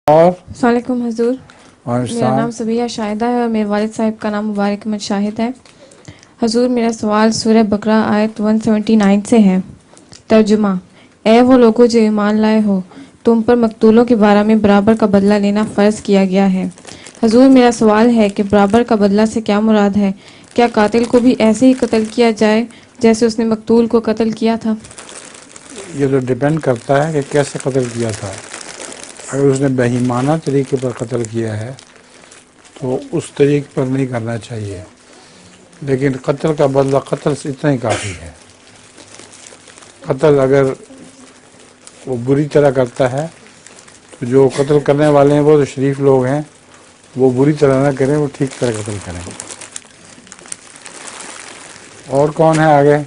और अस्सलामुअलैकुम हुज़ूर। और मेरा नाम साहब सबिया शाहिदा है और मेरे वालिद साहब का नाम मुबारक अहमद शाहिद है। हुज़ूर, मेरा सवाल सूरह बकरा आयत 179 से है। तर्जुमा: ए वो लोगो जो ईमान लाए हो, तुम पर मकतूलों के बारे में बराबर का बदला लेना फ़र्ज़ किया गया है। हुज़ूर, मेरा सवाल है कि बराबर का बदला से क्या मुराद है? क्या कातिल को भी ऐसे ही कत्ल किया जाए जैसे उसने मकतूल को कत्ल किया था? ये तो डिपेंड करता है कि कैसे कत्ल किया था। अगर उसने बेईमाना तरीके पर कत्ल किया है तो उस तरीके पर नहीं करना चाहिए, लेकिन कत्ल का बदला कत्ल से इतना ही काफ़ी है। कत्ल अगर वो बुरी तरह करता है तो जो कत्ल करने वाले हैं वो तो शरीफ लोग हैं, वो बुरी तरह ना करें, वो ठीक तरह कत्ल करें। और कौन है आगे?